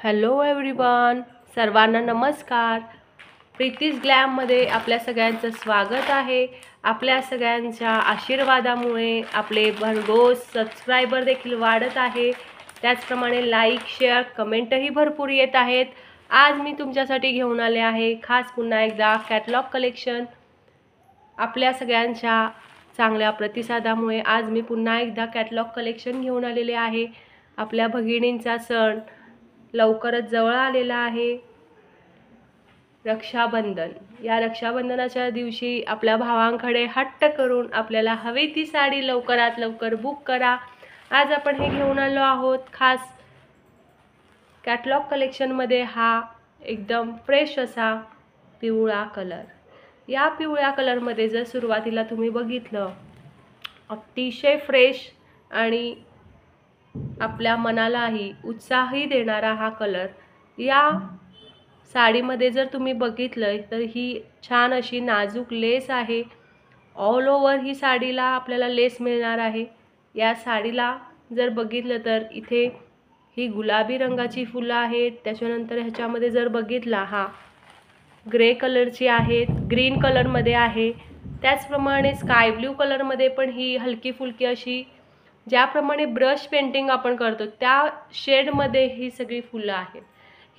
Hello everyone, सर्वांना नमस्कार. प्रीतीज ग्लॅममध्ये आपल्या सगळ्यांचं स्वागत आहे. आपल्या सगळ्यांच्या आशीर्वादामुळे आपले भरघोस सबस्क्रायबर देखील वाढत आहे. त्याचप्रमाणे लाईक, शेअर, कमेंटही भरपूर येत आहेत. आज मी तुमच्यासाठी घेऊन आले आहे खास पुन्हा एकदा कॅटलॉग कलेक्शन. आपल्या सगळ्यांच्या चांगल्या प्रतिसादामुळे आज मी पुन्हा एकदा कॅटलॉग कलेक्शन घेऊन आलेले आहे. आपल्या भगिनींचा सण लवकरच जवळ आलेला आहे, रक्षाबंधन. या रक्षाबंधनाच्या दिवशी आपल्या भावांकडे हट्ट करून आपल्याला हवी ती साडी लवकरात लवकर बुक करा. आज आपण हे घेऊन आलो आहोत खास कॅटलॉग कलेक्शनमध्ये. हा एकदम फ्रेश असा पिवळा कलर. या पिवळ्या कलरमध्ये जर सुरुवातीला तुम्ही बघितलं, अतिशय फ्रेश आणि आपल्या मनालाही उत्साही देणारा हा कलर. या साडीमध्ये जर तुम्ही बघितलं तर ही छान अशी नाजूक लेस आहे. ऑल ओव्हर ही साडीला आपल्याला लेस मिळणार आहे. या साडीला जर बघितलं तर इथे ही गुलाबी रंगाची फुलं आहेत. त्याच्यानंतर ह्याच्यामध्ये जर बघितला हा ग्रे कलरची आहेत, ग्रीन कलरमध्ये आहे. त्याचप्रमाणे स्काय ब्ल्यू कलरमध्ये पण ही हलकी फुलकी अशी, ज्याप्रमाणे ब्रश पेंटिंग आपण करतो त्या शेडमध्ये ही सगळी फुलं आहेत.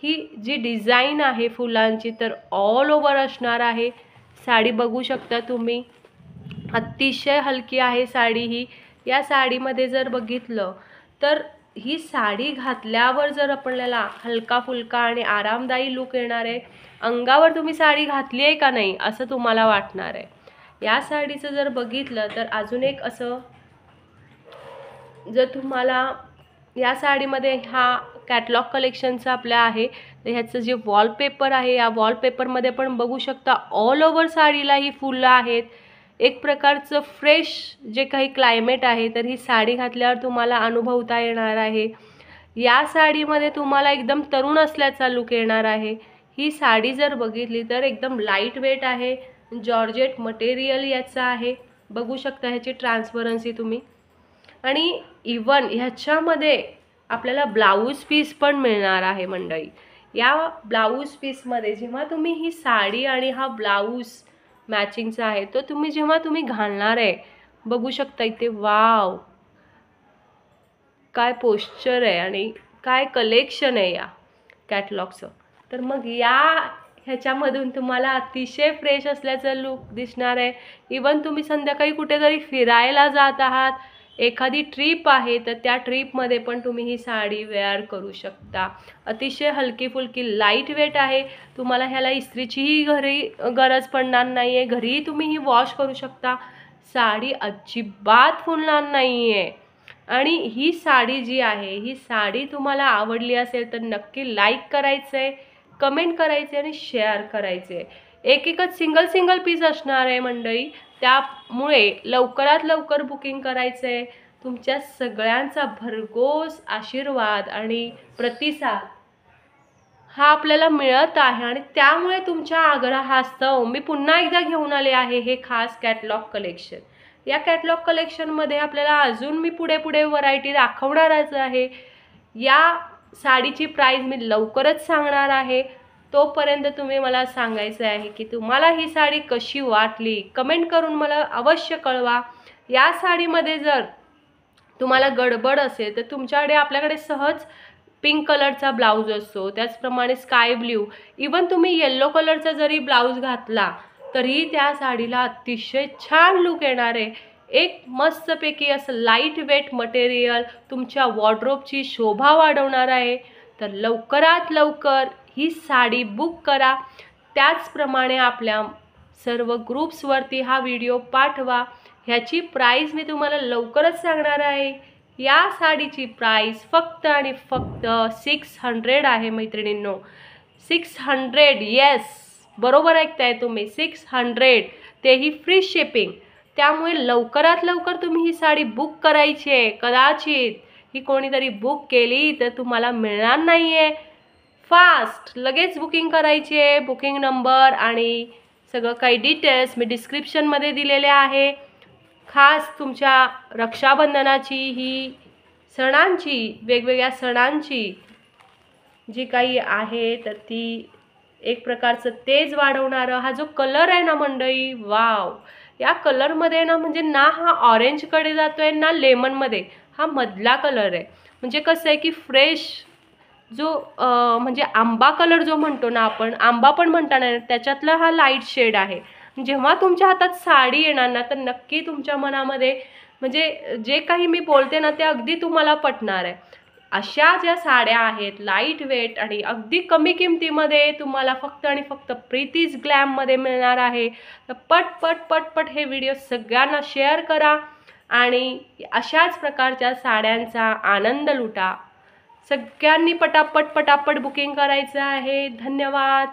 ही जी डिझाईन आहे फुलांची तर ऑल ओव्हर असणार आहे. साडी बघू शकता तुम्ही, अतिशय हलकी आहे साडी ही. या साडीमध्ये जर बघितलं तर ही साडी घातल्यावर जर आपल्याला हलका फुलका आणि आरामदायी लुक येणार आहे. अंगावर तुम्ही साडी घातली आहे का नाही असं तुम्हाला वाटणार आहे. या साडीचं जर बघितलं तर अजून एक असं, जर तुम्हाला या साडीमध्ये हा कॅटलॉग कलेक्शनचा आपल्या आहे तर ह्याचं जे वॉलपेपर आहे, या वॉलपेपरमध्ये पण बघू शकता ऑल ओव्हर साडीला ही फुलं आहेत. एक प्रकारचं फ्रेश जे काही क्लायमेट आहे तर ही साडी घातल्यावर तुम्हाला अनुभवता येणार आहे. या साडीमध्ये तुम्हाला एकदम तरुण असल्याचा लुक येणार आहे. ही साडी जर बघितली तर एकदम लाईट वेट आहे, जॉर्जेट मटेरियल याचं आहे. बघू शकता ह्याची ट्रान्सपरन्सी तुम्ही. आणि इवन ह्याच्यामध्ये आपल्याला ब्लाऊज पीस पण मिळणार आहे मंडळी. या ब्लाऊज पीसमध्ये जेव्हा तुम्ही ही साडी आणि हा ब्लाऊज मॅचिंगचा आहे तो जेव्हा तुम्ही घालणार आहे, बघू शकता इथे वाव काय पोश्चर आहे आणि काय कलेक्शन आहे या कॅटलॉगचं. तर मग ह्याच्यामधून तुम्हाला अतिशय फ्रेश असल्याचं लुक दिसणार आहे. इवन तुम्ही संध्याकाळी कुठेतरी फिरायला जात आहात, एखादी ट्रिप आहे तर त्या ट्रिपमध्ये पण तुम्ही ही साडी वेअर करू शकता. अतिशय हलकी फुलकी लाईट वेट आहे. तुम्हाला ह्याला इस्त्रीचीही घरी गरज पडणार नाही आहे. घरीही तुम्ही ही वॉश करू शकता. साडी अजिबात फुलणार नाही आहे. आणि ही साडी जी आहे, ही साडी तुम्हाला आवडली असेल तर नक्की लाईक करायचं आहे, कमेंट करायचे आणि शेअर करायचे. एकच सिंगल पीस असणार आहे मंडळी, त्यामुळे लवकरात लवकर बुकिंग करायचं आहे. तुमच्या सगळ्यांचा भरघोस आशीर्वाद आणि प्रतिसाद हा आपल्याला मिळत आहे आणि त्यामुळे तुमच्या आग्रहास्तव मी पुन्हा एकदा घेऊन आले आहे हे खास कॅटलॉग कलेक्शन. या कॅटलॉग कलेक्शनमध्ये आपल्याला अजून मी पुढे व्हरायटी दाखवणारच आहे. या साडीची प्राईस मी लवकरच सांगणार आहे. तोपर्यंत तुम्ही मला सांगायचं आहे की तुम्हाला ही साडी कशी वाटली, कमेंट करून मला अवश्य कळवा. या साडीमध्ये जर तुम्हाला गडबड असेल तर आपल्याकडे सहज पिंक कलरचा ब्लाऊज असतो, त्याचप्रमाणे स्काय ब्ल्यू, इवन तुम्ही येल्लो कलरचा जरी ब्लाऊज घातला तरी त्या साडीला अतिशय छान लुक येणार आहे. एक मस्तपैकी असं लाईट वेट मटेरियल तुमच्या वॉर्डरोबची शोभा वाढवणार आहे. तर लवकरात लवकर ही साडी बुक करा. त्याचप्रमाणे आपल्या सर्व ग्रुप्सवरती हा व्हिडिओ पाठवा. ह्याची प्राईस मी तुम्हाला लवकरच सांगणार आहे. या साडीची प्राईस फक्त आणि फक्त 600 आहे मैत्रिणींनो. 600, येस बरोबर ऐकताय तुम्ही, 600, तेही फ्री शिपिंग. त्यामुळे लवकरात लवकर तुम्ही ही साडी बुक करायची आहे. कदाचित ही कोणीतरी बुक केली तर तुम्हाला मिळणार नाही आहे. फास्ट लगेच बुकिंग करायची आहे. बुकिंग नंबर आणि सगळं काही डिटेल्स मी डिस्क्रिप्शनमध्ये दिलेले आहे. खास तुमच्या रक्षाबंधनाची, ही सणांची, वेगवेगळ्या सणांची जी काही आहे तर ती एक प्रकारचं तेज वाढवणारं हा जो कलर आहे ना मंडळी, वाव, या कलरमध्ये ना म्हणजे ना हा ऑरेंजकडे जातोय ना लेमनमध्ये, हा मधला कलर आहे. म्हणजे कसं आहे की फ्रेश जो म्हणजे आंबा कलर जो म्हणतो ना आपण, आंबा पण म्हणता नाही, त्याच्यातला हा लाईट शेड आहे. जेव्हा तुमच्या हातात साडी येणार ना तर नक्की तुमच्या मनामध्ये म्हणजे जे काही मी बोलते ना ते अगदी तुम्हाला पटणार आहे. अशा ज्या साड्या आहेत लाईट वेट आणि अगदी कमी किमतीमध्ये तुम्हाला फक्त आणि फक्त प्रीतीज ग्लॅममध्ये मिळणार आहे. तर पट पट पट पट हे व्हिडिओ सगळ्यांना शेअर करा आणि अशाच प्रकारच्या साड्यांचा आनंद लुटा. सगळ्यांनी पटापट पटापट बुकिंग करायचं आहे. धन्यवाद.